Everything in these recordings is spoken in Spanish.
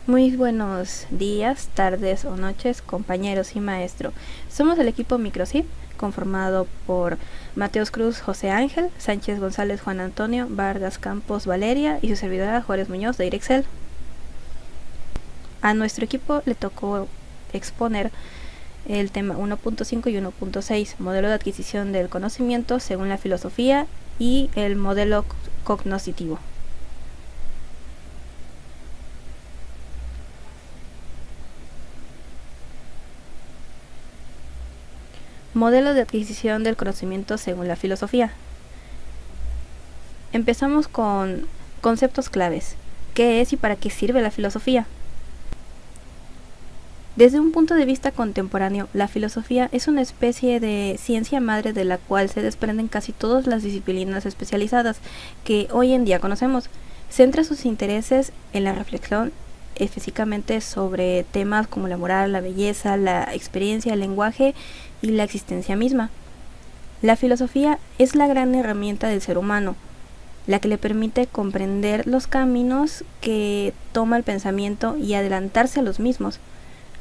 Muy buenos días, tardes o noches, compañeros y maestro. Somos el equipo Microsip, conformado por Mateos Cruz, José Ángel, Sánchez González, Juan Antonio, Vargas Campos, Valeria y su servidora Juárez Muñoz de Irexcel. A nuestro equipo le tocó exponer el tema 1.5 y 1.6, modelo de adquisición del conocimiento según la filosofía y el modelo cognoscitivo. Modelo de adquisición del conocimiento según la filosofía. Empezamos con conceptos claves. ¿Qué es y para qué sirve la filosofía? Desde un punto de vista contemporáneo, la filosofía es una especie de ciencia madre de la cual se desprenden casi todas las disciplinas especializadas que hoy en día conocemos. Centra sus intereses en la reflexión específicamente sobre temas como la moral, la belleza, la experiencia, el lenguaje y la existencia misma. La filosofía es la gran herramienta del ser humano, la que le permite comprender los caminos que toma el pensamiento y adelantarse a los mismos.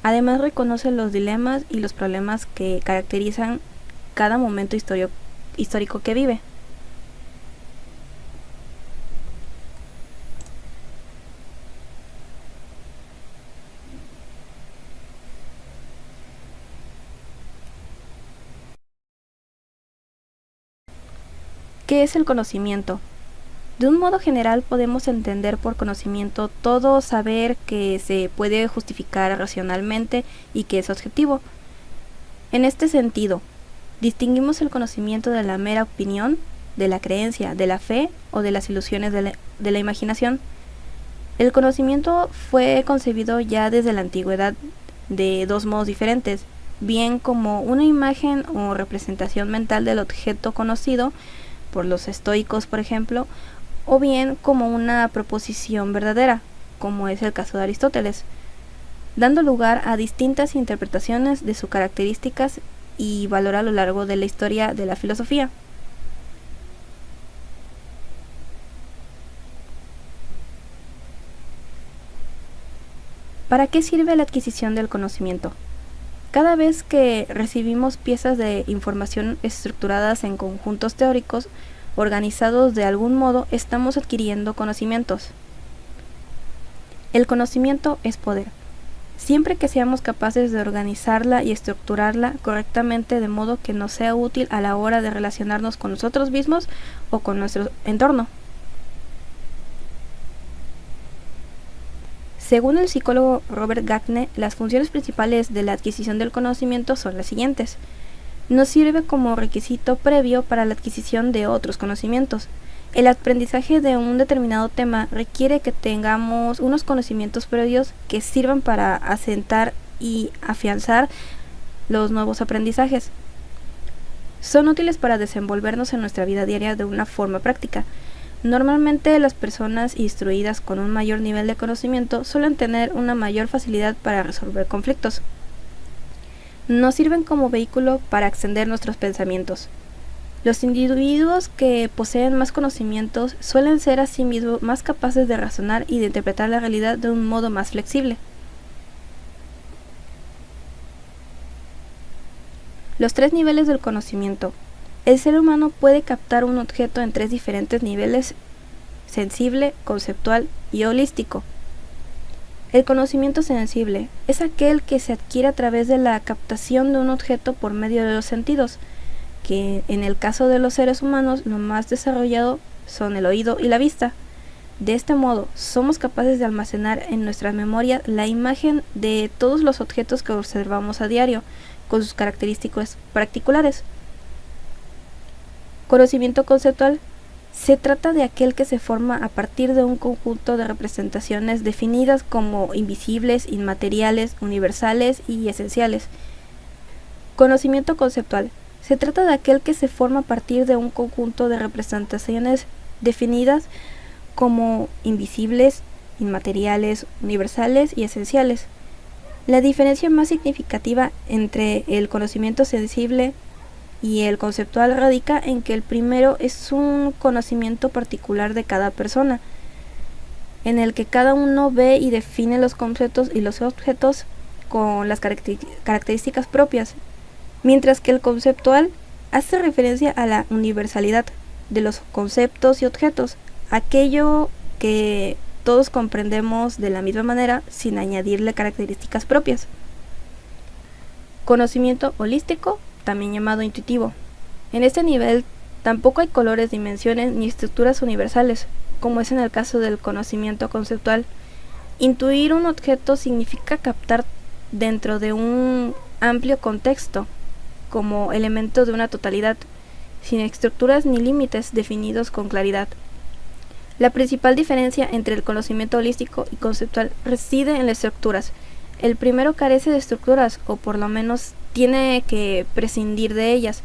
Además reconoce los dilemas y los problemas que caracterizan cada momento histórico que vive. ¿Qué es el conocimiento? De un modo general podemos entender por conocimiento todo saber que se puede justificar racionalmente y que es objetivo. En este sentido, distinguimos el conocimiento de la mera opinión, de la creencia, de la fe o de las ilusiones de la imaginación. El conocimiento fue concebido ya desde la antigüedad de dos modos diferentes, bien como una imagen o representación mental del objeto conocido, por los estoicos por ejemplo, o bien como una proposición verdadera, como es el caso de Aristóteles, dando lugar a distintas interpretaciones de sus características y valor a lo largo de la historia de la filosofía. ¿Para qué sirve la adquisición del conocimiento? Cada vez que recibimos piezas de información estructuradas en conjuntos teóricos, organizados de algún modo, estamos adquiriendo conocimientos. El conocimiento es poder. Siempre que seamos capaces de organizarla y estructurarla correctamente de modo que nos sea útil a la hora de relacionarnos con nosotros mismos o con nuestro entorno. Según el psicólogo Robert Gagne, las funciones principales de la adquisición del conocimiento son las siguientes. Nos sirve como requisito previo para la adquisición de otros conocimientos. El aprendizaje de un determinado tema requiere que tengamos unos conocimientos previos que sirvan para asentar y afianzar los nuevos aprendizajes. Son útiles para desenvolvernos en nuestra vida diaria de una forma práctica. Normalmente las personas instruidas con un mayor nivel de conocimiento suelen tener una mayor facilidad para resolver conflictos. Nos sirven como vehículo para extender nuestros pensamientos. Los individuos que poseen más conocimientos suelen ser asimismo más capaces de razonar y de interpretar la realidad de un modo más flexible. Los tres niveles del conocimiento. El ser humano puede captar un objeto en tres diferentes niveles: sensible, conceptual y holístico. El conocimiento sensible es aquel que se adquiere a través de la captación de un objeto por medio de los sentidos, que en el caso de los seres humanos lo más desarrollado son el oído y la vista. De este modo, somos capaces de almacenar en nuestra memoria la imagen de todos los objetos que observamos a diario, con sus características particulares. Conocimiento conceptual. Se trata de aquel que se forma a partir de un conjunto de representaciones definidas como invisibles, inmateriales, universales y esenciales. Conocimiento conceptual. Se trata de aquel que se forma a partir de un conjunto de representaciones definidas como invisibles, inmateriales, universales y esenciales. La diferencia más significativa entre el conocimiento sensible y el conceptual radica en que el primero es un conocimiento particular de cada persona, en el que cada uno ve y define los conceptos y los objetos con las características propias, mientras que el conceptual hace referencia a la universalidad de los conceptos y objetos, aquello que todos comprendemos de la misma manera sin añadirle características propias. Conocimiento holístico, también llamado intuitivo. En este nivel tampoco hay colores, dimensiones ni estructuras universales, como es en el caso del conocimiento conceptual. Intuir un objeto significa captar dentro de un amplio contexto, como elemento de una totalidad, sin estructuras ni límites definidos con claridad. La principal diferencia entre el conocimiento holístico y conceptual reside en las estructuras. El primero carece de estructuras, o por lo menos tiene que prescindir de ellas.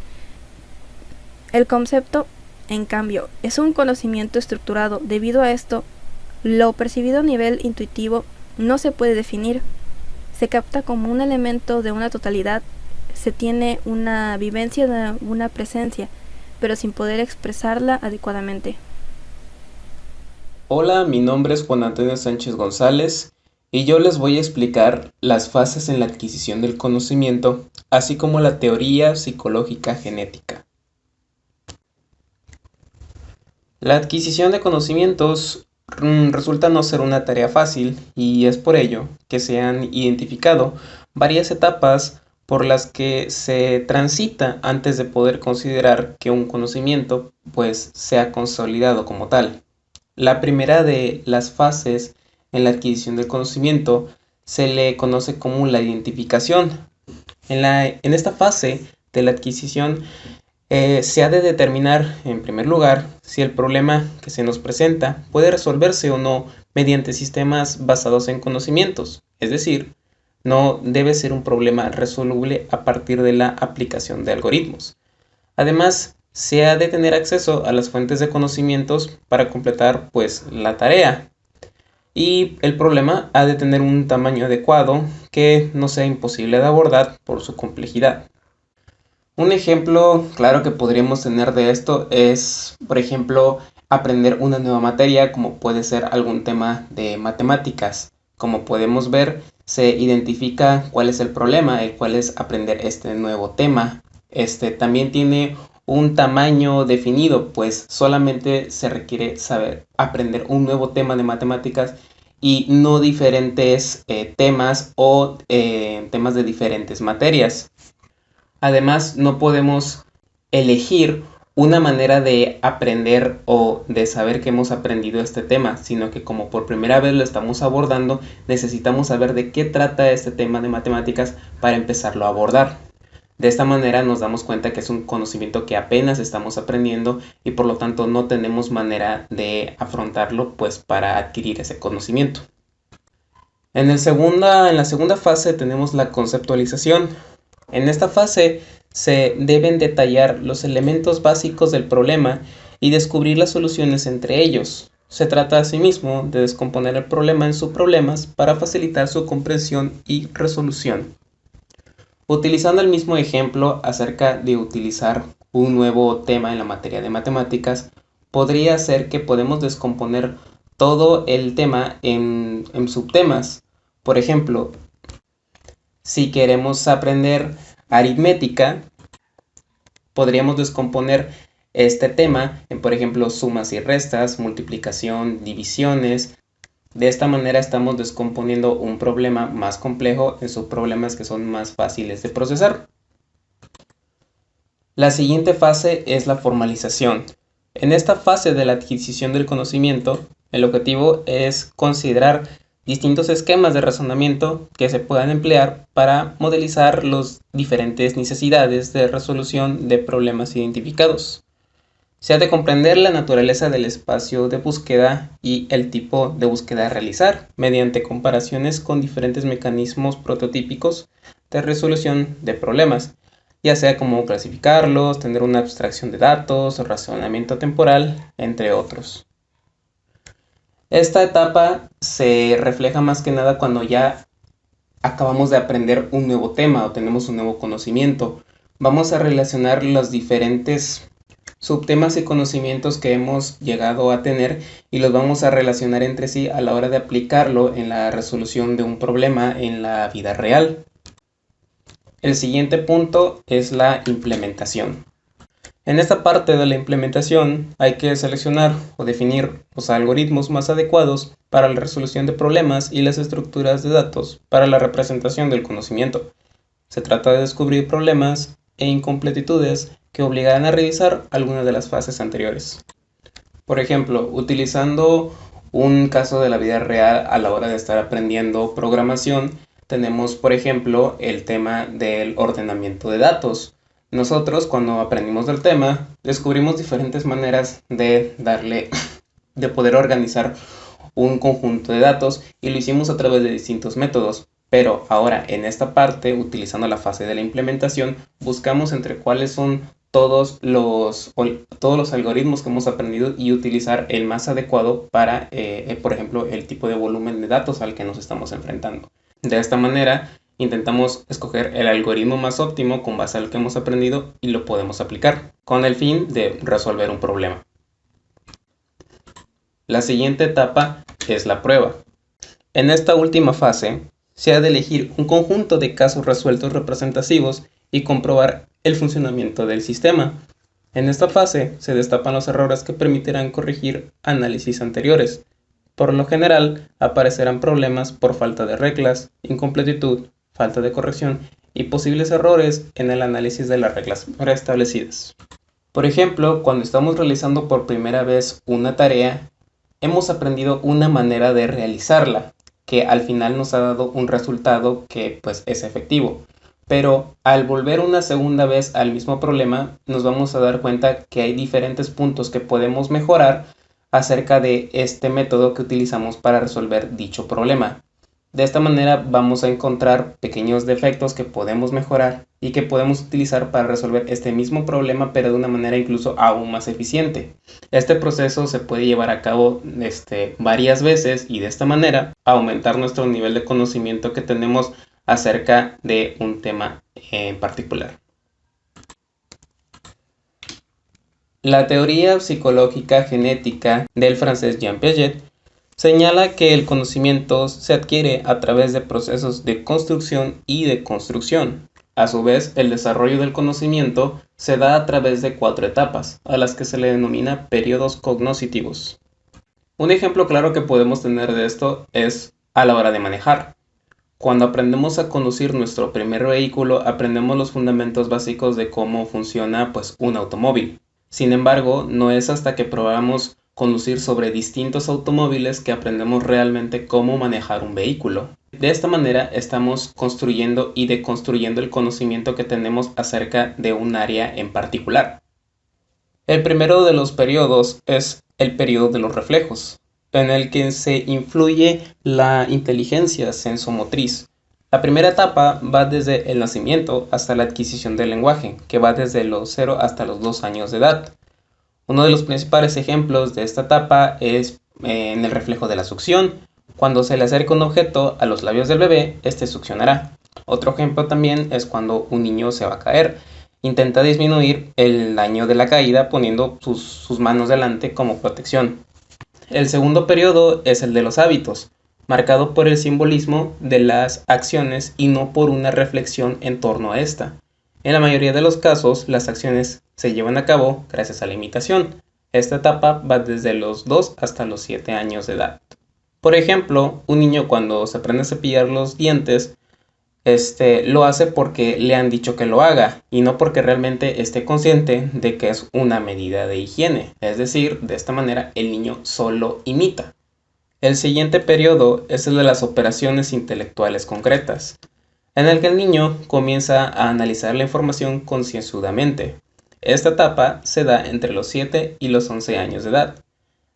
El concepto, en cambio, es un conocimiento estructurado. Debido a esto, lo percibido a nivel intuitivo no se puede definir. Se capta como un elemento de una totalidad, se tiene una vivencia de una presencia, pero sin poder expresarla adecuadamente. Hola, mi nombre es Juan Antonio Sánchez González y yo les voy a explicar las fases en la adquisición del conocimiento, así como la teoría psicológica genética. La adquisición de conocimientos resulta no ser una tarea fácil y es por ello que se han identificado varias etapas por las que se transita antes de poder considerar que un conocimiento pues sea consolidado como tal. La primera de las fases en la adquisición del conocimiento se le conoce como la identificación. En esta fase de la adquisición se ha de determinar, en primer lugar, si el problema que se nos presenta puede resolverse o no mediante sistemas basados en conocimientos, es decir, no debe ser un problema resoluble a partir de la aplicación de algoritmos. Además, se ha de tener acceso a las fuentes de conocimientos para completar pues la tarea. Y el problema ha de tener un tamaño adecuado que no sea imposible de abordar por su complejidad. Un ejemplo claro que podríamos tener de esto es, por ejemplo, aprender una nueva materia como puede ser algún tema de matemáticas. Como podemos ver, se identifica cuál es el problema, el cual es aprender este nuevo tema. También tiene un tamaño definido, pues solamente se requiere saber aprender un nuevo tema de matemáticas y no diferentes temas o temas de diferentes materias. Además, no podemos elegir una manera de aprender o de saber que hemos aprendido este tema, sino que como por primera vez lo estamos abordando, necesitamos saber de qué trata este tema de matemáticas para empezarlo a abordar. De esta manera nos damos cuenta que es un conocimiento que apenas estamos aprendiendo y por lo tanto no tenemos manera de afrontarlo pues para adquirir ese conocimiento. En la segunda fase tenemos la conceptualización. En esta fase se deben detallar los elementos básicos del problema y descubrir las soluciones entre ellos. Se trata asimismo de descomponer el problema en subproblemas para facilitar su comprensión y resolución. Utilizando el mismo ejemplo acerca de utilizar un nuevo tema en la materia de matemáticas, podría ser que podemos descomponer todo el tema en subtemas. Por ejemplo, si queremos aprender aritmética, podríamos descomponer este tema en, por ejemplo, sumas y restas, multiplicación, divisiones. De esta manera estamos descomponiendo un problema más complejo en subproblemas que son más fáciles de procesar. La siguiente fase es la formalización. En esta fase de la adquisición del conocimiento, el objetivo es considerar distintos esquemas de razonamiento que se puedan emplear para modelizar las diferentes necesidades de resolución de problemas identificados. Se ha de comprender la naturaleza del espacio de búsqueda y el tipo de búsqueda a realizar, mediante comparaciones con diferentes mecanismos prototípicos de resolución de problemas, ya sea como clasificarlos, tener una abstracción de datos, razonamiento temporal, entre otros. Esta etapa se refleja más que nada cuando ya acabamos de aprender un nuevo tema o tenemos un nuevo conocimiento. Vamos a relacionar los diferentes subtemas y conocimientos que hemos llegado a tener y los vamos a relacionar entre sí a la hora de aplicarlo en la resolución de un problema en la vida real. El siguiente punto es la implementación. En esta parte de la implementación hay que seleccionar o definir los algoritmos más adecuados para la resolución de problemas y las estructuras de datos para la representación del conocimiento. Se trata de descubrir problemas e incompletitudes que obligarán a revisar algunas de las fases anteriores. Por ejemplo, utilizando un caso de la vida real a la hora de estar aprendiendo programación, tenemos, por ejemplo, el tema del ordenamiento de datos. Nosotros, cuando aprendimos del tema, descubrimos diferentes maneras de poder organizar un conjunto de datos y lo hicimos a través de distintos métodos. Pero ahora, en esta parte, utilizando la fase de la implementación, buscamos entre cuáles son todos los algoritmos que hemos aprendido y utilizar el más adecuado para, por ejemplo, el tipo de volumen de datos al que nos estamos enfrentando. De esta manera, intentamos escoger el algoritmo más óptimo con base al que hemos aprendido y lo podemos aplicar, con el fin de resolver un problema. La siguiente etapa es la prueba. En esta última fase, se ha de elegir un conjunto de casos resueltos representativos y comprobar el funcionamiento del sistema. En esta fase se destapan los errores que permitirán corregir análisis anteriores. Por lo general, aparecerán problemas por falta de reglas, incompletitud, falta de corrección y posibles errores en el análisis de las reglas preestablecidas. Por ejemplo, cuando estamos realizando por primera vez una tarea, hemos aprendido una manera de realizarla, que al final nos ha dado un resultado que pues es efectivo. Pero al volver una segunda vez al mismo problema, nos vamos a dar cuenta que hay diferentes puntos que podemos mejorar acerca de este método que utilizamos para resolver dicho problema. De esta manera vamos a encontrar pequeños defectos que podemos mejorar y que podemos utilizar para resolver este mismo problema, pero de una manera incluso aún más eficiente. Este proceso se puede llevar a cabo varias veces y de esta manera aumentar nuestro nivel de conocimiento que tenemos acerca de un tema en particular. La teoría psicológica genética del francés Jean Piaget señala que el conocimiento se adquiere a través de procesos de construcción y de construcción. A su vez, el desarrollo del conocimiento se da a través de 4 etapas, a las que se le denomina periodos cognoscitivos. Un ejemplo claro que podemos tener de esto es a la hora de manejar. Cuando aprendemos a conducir nuestro primer vehículo, aprendemos los fundamentos básicos de cómo funciona un automóvil. Sin embargo, no es hasta que probamos conducir sobre distintos automóviles que aprendemos realmente cómo manejar un vehículo. De esta manera estamos construyendo y deconstruyendo el conocimiento que tenemos acerca de un área en particular. El primero de los periodos es el periodo de los reflejos, en el que se influye la inteligencia sensomotriz. La primera etapa va desde el nacimiento hasta la adquisición del lenguaje, que va desde los 0 hasta los 2 años de edad. Uno de los principales ejemplos de esta etapa es en el reflejo de la succión. Cuando se le acerca un objeto a los labios del bebé, este succionará. Otro ejemplo también es cuando un niño se va a caer. Intenta disminuir el daño de la caída poniendo sus manos delante como protección. El segundo periodo es el de los hábitos, marcado por el simbolismo de las acciones y no por una reflexión en torno a esta. En la mayoría de los casos, las acciones se llevan a cabo gracias a la imitación. Esta etapa va desde los 2 hasta los 7 años de edad. Por ejemplo, un niño cuando se aprende a cepillar los dientes, lo hace porque le han dicho que lo haga y no porque realmente esté consciente de que es una medida de higiene. Es decir, de esta manera el niño solo imita. El siguiente periodo es el de las operaciones intelectuales concretas, en el que el niño comienza a analizar la información concienzudamente. Esta etapa se da entre los 7 y los 11 años de edad.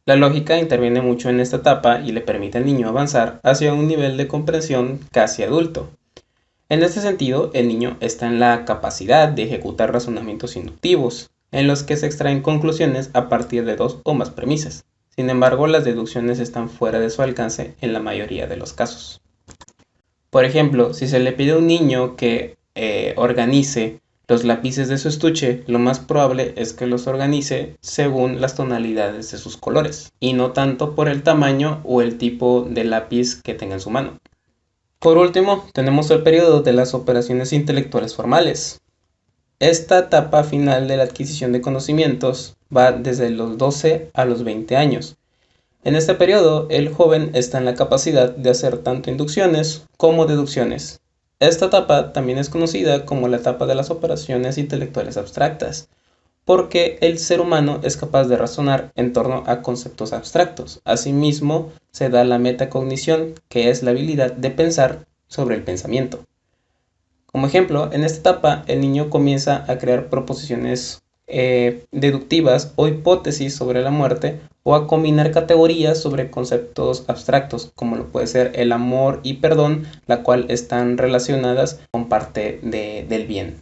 La lógica interviene mucho en esta etapa y le permite al niño avanzar hacia un nivel de comprensión casi adulto. En este sentido, el niño está en la capacidad de ejecutar razonamientos inductivos, en los que se extraen conclusiones a partir de 2 o más premisas. Sin embargo, las deducciones están fuera de su alcance en la mayoría de los casos. Por ejemplo, si se le pide a un niño que organice Los lápices de su estuche, lo más probable es que los organice según las tonalidades de sus colores, y no tanto por el tamaño o el tipo de lápiz que tenga en su mano. Por último, tenemos el periodo de las operaciones intelectuales formales. Esta etapa final de la adquisición de conocimientos va desde los 12 a los 20 años. En este periodo, el joven está en la capacidad de hacer tanto inducciones como deducciones. Esta etapa también es conocida como la etapa de las operaciones intelectuales abstractas, porque el ser humano es capaz de razonar en torno a conceptos abstractos. Asimismo, se da la metacognición, que es la habilidad de pensar sobre el pensamiento. Como ejemplo, en esta etapa el niño comienza a crear proposiciones deductivas o hipótesis sobre la muerte, o a combinar categorías sobre conceptos abstractos, como lo puede ser el amor y perdón, la cual están relacionadas con parte del bien.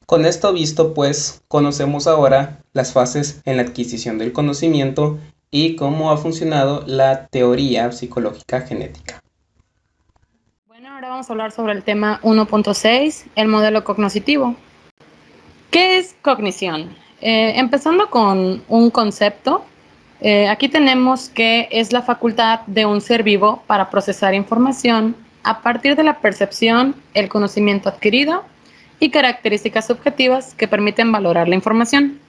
Con esto visto, pues, conocemos ahora las fases en la adquisición del conocimiento y cómo ha funcionado la teoría psicológica genética. Bueno, ahora vamos a hablar sobre el tema 1.6, el modelo cognitivo. ¿Qué es cognición? Empezando con un concepto, aquí tenemos que es la facultad de un ser vivo para procesar información a partir de la percepción, el conocimiento adquirido y características subjetivas que permiten valorar la información.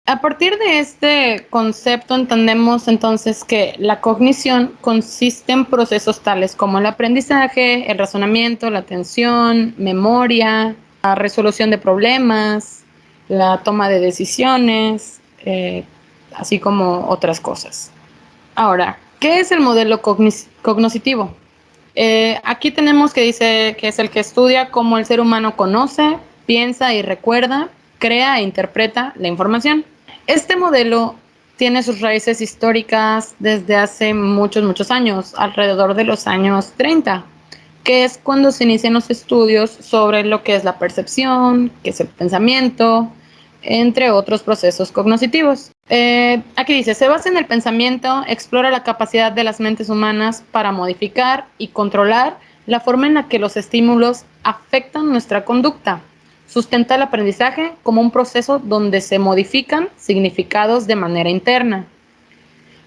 A partir de este concepto entendemos entonces que la cognición consiste en procesos tales como el aprendizaje, el razonamiento, la atención, memoria, la resolución de problemas, la toma de decisiones, así como otras cosas. Ahora, ¿qué es el modelo cognitivo? Aquí tenemos que dice que es el que estudia cómo el ser humano conoce, piensa y recuerda, crea e interpreta la información. Este modelo tiene sus raíces históricas desde hace muchos años, alrededor de los años 30, que es cuando se inician los estudios sobre lo que es la percepción, qué es el pensamiento, entre otros procesos cognitivos. Aquí dice, se basa en el pensamiento, explora la capacidad de las mentes humanas para modificar y controlar la forma en la que los estímulos afectan nuestra conducta. Sustenta el aprendizaje como un proceso donde se modifican significados de manera interna.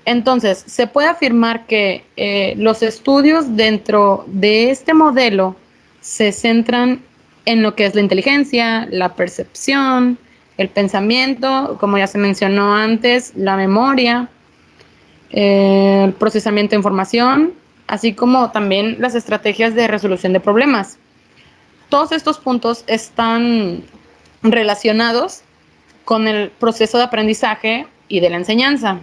Entonces, se puede afirmar que los estudios dentro de este modelo se centran en lo que es la inteligencia, la percepción, el pensamiento, como ya se mencionó antes, la memoria, el procesamiento de información, así como también las estrategias de resolución de problemas. Todos estos puntos están relacionados con el proceso de aprendizaje y de la enseñanza.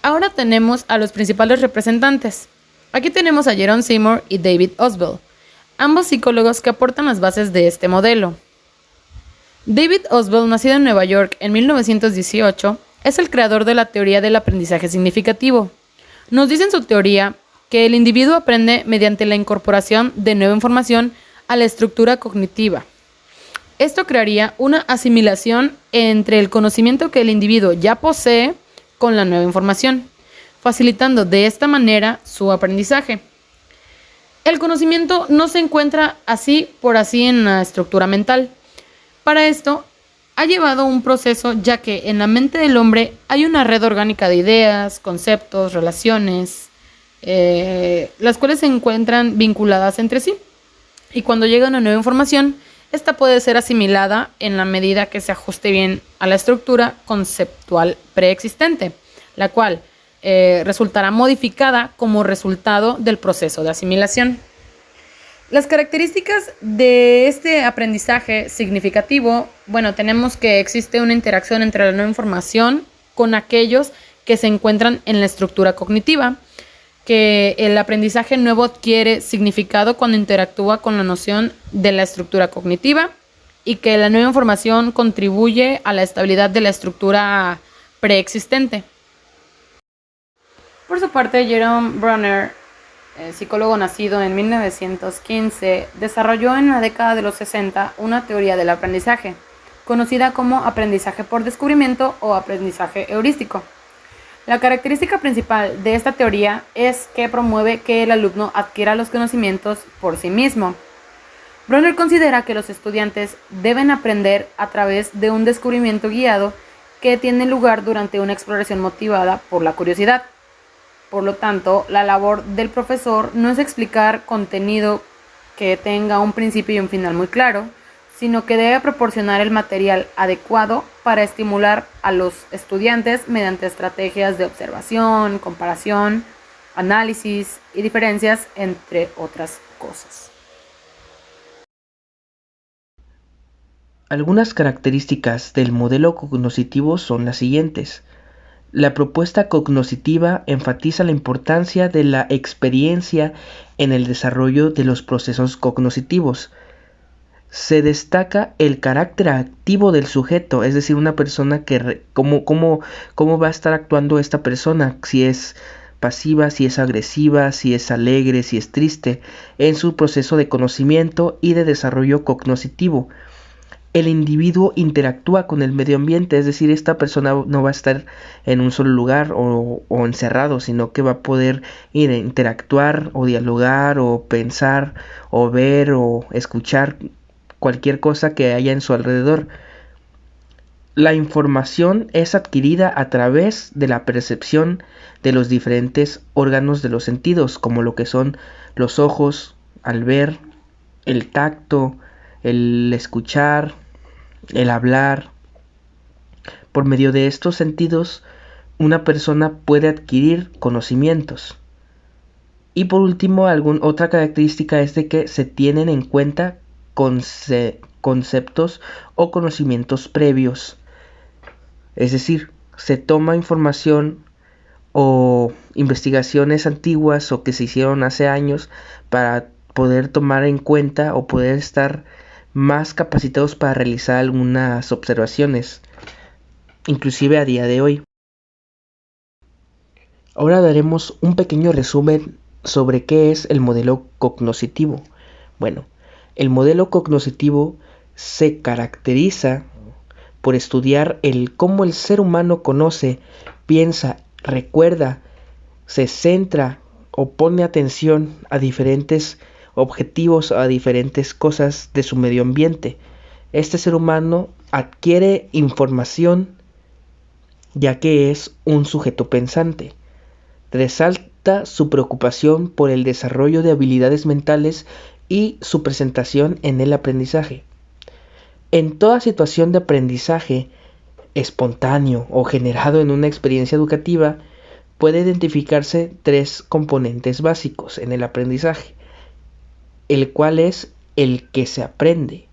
Ahora tenemos a los principales representantes. Aquí tenemos a Jerome Seymour y David Ausubel, ambos psicólogos que aportan las bases de este modelo. David Ausubel, nacido en Nueva York en 1918, es el creador de la teoría del aprendizaje significativo. Nos dice en su teoría que el individuo aprende mediante la incorporación de nueva información a la estructura cognitiva. Esto crearía una asimilación entre el conocimiento que el individuo ya posee con la nueva información, facilitando de esta manera su aprendizaje. El conocimiento no se encuentra así por así en la estructura mental. Para esto, ha llevado un proceso, ya que en la mente del hombre hay una red orgánica de ideas, conceptos, relaciones, las cuales se encuentran vinculadas entre sí. Y cuando llega una nueva información, esta puede ser asimilada en la medida que se ajuste bien a la estructura conceptual preexistente, la cual resultará modificada como resultado del proceso de asimilación. Las características de este aprendizaje significativo, tenemos que existe una interacción entre la nueva información con aquellos que se encuentran en la estructura cognitiva, que el aprendizaje nuevo adquiere significado cuando interactúa con la noción de la estructura cognitiva y que la nueva información contribuye a la estabilidad de la estructura preexistente. Por su parte, Jerome Bruner, psicólogo nacido en 1915, desarrolló en la década de los 60 una teoría del aprendizaje, conocida como aprendizaje por descubrimiento o aprendizaje heurístico. La característica principal de esta teoría es que promueve que el alumno adquiera los conocimientos por sí mismo. Bronner considera que los estudiantes deben aprender a través de un descubrimiento guiado que tiene lugar durante una exploración motivada por la curiosidad. Por lo tanto, la labor del profesor no es explicar contenido que tenga un principio y un final muy claro, sino que debe proporcionar el material adecuado para estimular a los estudiantes mediante estrategias de observación, comparación, análisis y diferencias, entre otras cosas. Algunas características del modelo cognoscitivo son las siguientes. La propuesta cognoscitiva enfatiza la importancia de la experiencia en el desarrollo de los procesos cognoscitivos. Se destaca el carácter activo del sujeto, es decir, una persona que cómo va a estar actuando esta persona, si es pasiva, si es agresiva, si es alegre, si es triste, en su proceso de conocimiento y de desarrollo cognoscitivo. El individuo interactúa con el medio ambiente, es decir, esta persona no va a estar en un solo lugar o encerrado, sino que va a poder ir a interactuar o dialogar o pensar o ver o escuchar cualquier cosa que haya en su alrededor. La información es adquirida a través de la percepción de los diferentes órganos de los sentidos, como lo que son los ojos al ver, el tacto, el escuchar, el hablar. Por medio de estos sentidos, una persona puede adquirir conocimientos. Y por último, otra característica es de que se tienen en cuenta conceptos o conocimientos previos. Es decir, se toma información o investigaciones antiguas o que se hicieron hace años para poder tomar en cuenta o poder estar más capacitados para realizar algunas observaciones, inclusive a día de hoy. Ahora daremos un pequeño resumen sobre qué es el modelo cognoscitivo. Bueno, el modelo cognoscitivo se caracteriza por estudiar cómo el ser humano conoce, piensa, recuerda, se centra o pone atención a diferentes objetivos, a diferentes cosas de su medio ambiente. Este ser humano adquiere información ya que es un sujeto pensante. Resalta su preocupación por el desarrollo de habilidades mentales y su presentación en el aprendizaje. En toda situación de aprendizaje espontáneo o generado en una experiencia educativa, puede identificarse 3 componentes básicos en el aprendizaje, el cual es el que se aprende,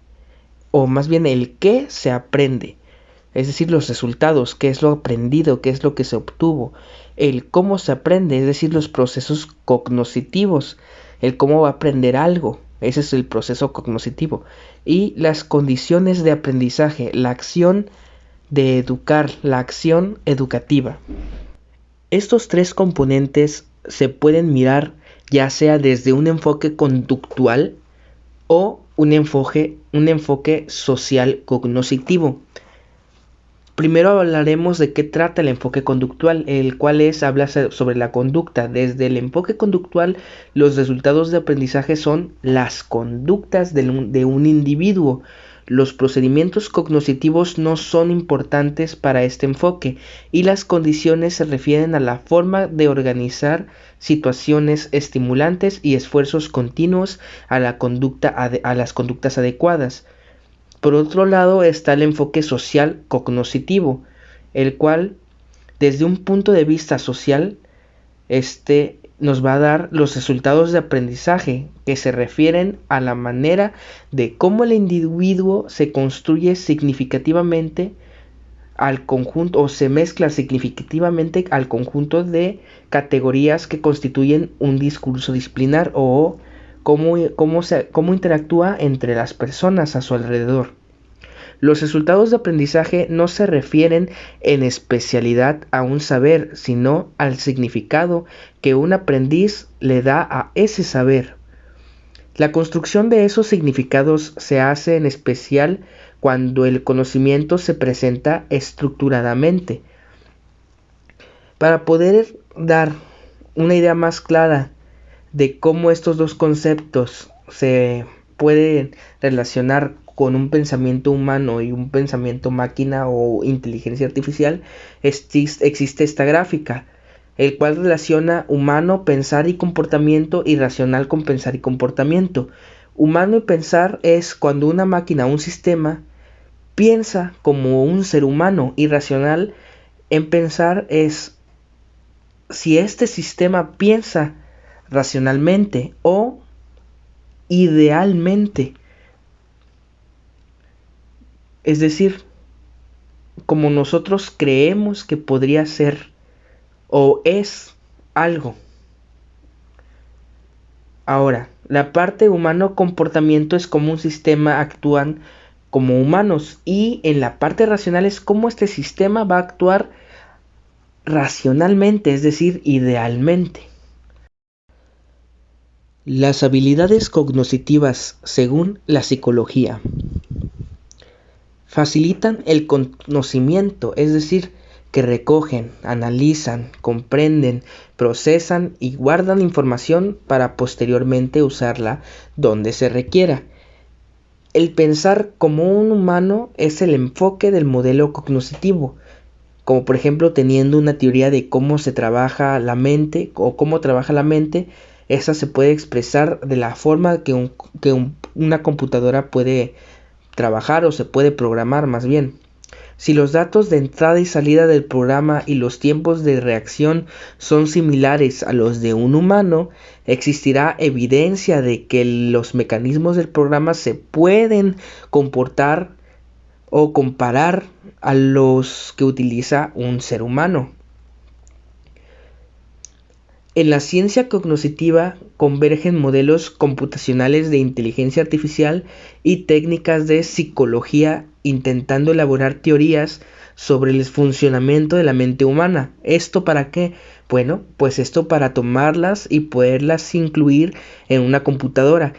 o más bien el que se aprende, es decir, los resultados, qué es lo aprendido, qué es lo que se obtuvo, el cómo se aprende, es decir, los procesos cognoscitivos, el cómo va a aprender algo, ese es el proceso cognoscitivo, y las condiciones de aprendizaje, la acción de educar, la acción educativa. Estos 3 componentes se pueden mirar ya sea desde un enfoque conductual o un enfoque social cognoscitivo. Primero hablaremos de qué trata el enfoque conductual, el cual habla sobre la conducta. Desde el enfoque conductual, los resultados de aprendizaje son las conductas de un individuo. Los procedimientos cognoscitivos no son importantes para este enfoque y las condiciones se refieren a la forma de organizar situaciones estimulantes y esfuerzos continuos a las conductas adecuadas. Por otro lado está el enfoque social cognoscitivo, el cual desde un punto de vista social nos va a dar los resultados de aprendizaje que se refieren a la manera de cómo el individuo se construye significativamente al conjunto o se mezcla significativamente al conjunto de categorías que constituyen un discurso disciplinar o cómo interactúa entre las personas a su alrededor. Los resultados de aprendizaje no se refieren en especialidad a un saber, sino al significado que un aprendiz le da a ese saber. La construcción de esos significados se hace en especial cuando el conocimiento se presenta estructuradamente. Para poder dar una idea más clara de cómo estos 2 conceptos se puede relacionar con un pensamiento humano y un pensamiento máquina o inteligencia artificial, existe esta gráfica, el cual relaciona humano, pensar y comportamiento, y racional con pensar y comportamiento. Humano y pensar es cuando una máquina, un sistema, piensa como un ser humano, y racional en pensar es si este sistema piensa racionalmente o idealmente. Es decir, como nosotros creemos que podría ser o es algo. Ahora, la parte humano-comportamiento es como un sistema actúan como humanos, y en la parte racional es cómo este sistema va a actuar racionalmente, es decir, idealmente. Las habilidades cognitivas, según la psicología, facilitan el conocimiento, es decir, que recogen, analizan, comprenden, procesan y guardan información para posteriormente usarla donde se requiera. El pensar como un humano es el enfoque del modelo cognitivo, como por ejemplo teniendo una teoría de cómo se trabaja la mente o cómo trabaja la mente. Esa se puede expresar de la forma que una computadora puede trabajar o se puede programar más bien. Si los datos de entrada y salida del programa y los tiempos de reacción son similares a los de un humano, existirá evidencia de que los mecanismos del programa se pueden comportar o comparar a los que utiliza un ser humano. En la ciencia cognitiva convergen modelos computacionales de inteligencia artificial y técnicas de psicología intentando elaborar teorías sobre el funcionamiento de la mente humana. ¿Esto para qué? Bueno, pues esto para tomarlas y poderlas incluir en una computadora,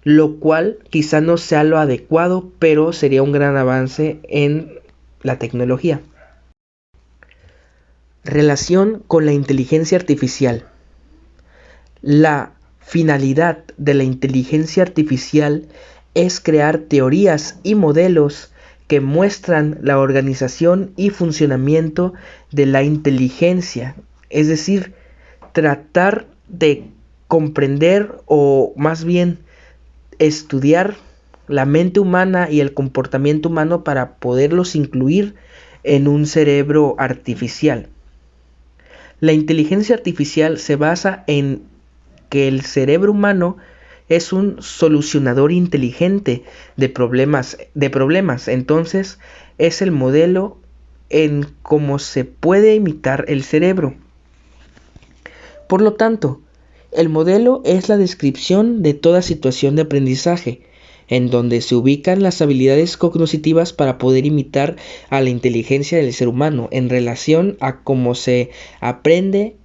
lo cual quizá no sea lo adecuado, pero sería un gran avance en la tecnología. Relación con la inteligencia artificial. La finalidad de la inteligencia artificial es crear teorías y modelos que muestran la organización y funcionamiento de la inteligencia, es decir, tratar de comprender o más bien estudiar la mente humana y el comportamiento humano para poderlos incluir en un cerebro artificial. La inteligencia artificial se basa en que el cerebro humano es un solucionador inteligente de problemas. Entonces, es el modelo en cómo se puede imitar el cerebro. Por lo tanto, el modelo es la descripción de toda situación de aprendizaje, en donde se ubican las habilidades cognitivas para poder imitar a la inteligencia del ser humano en relación a cómo se aprende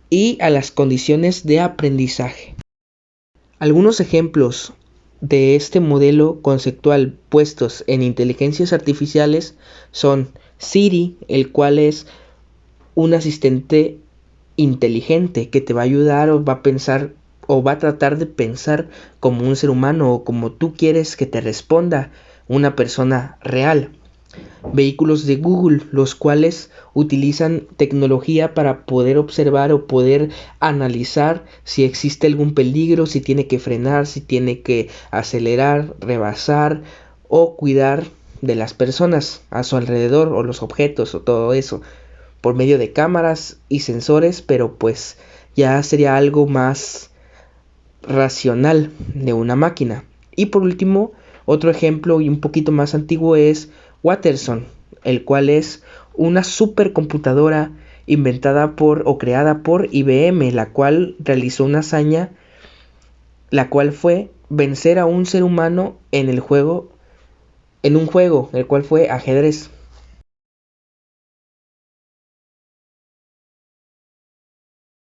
y a las condiciones de aprendizaje. Algunos ejemplos de este modelo conceptual puestos en inteligencias artificiales son Siri, el cual es un asistente inteligente que te va a ayudar o va a pensar o va a tratar de pensar como un ser humano o como tú quieres que te responda una persona real. Vehículos de Google, los cuales utilizan tecnología para poder observar o poder analizar si existe algún peligro, si tiene que frenar, si tiene que acelerar, rebasar o cuidar de las personas a su alrededor o los objetos o todo eso por medio de cámaras y sensores, pero pues ya sería algo más racional de una máquina. Y por último, otro ejemplo y un poquito más antiguo es Watson, el cual es una supercomputadora inventada por o creada por IBM, la cual realizó una hazaña, la cual fue vencer a un ser humano en un juego, el cual fue ajedrez.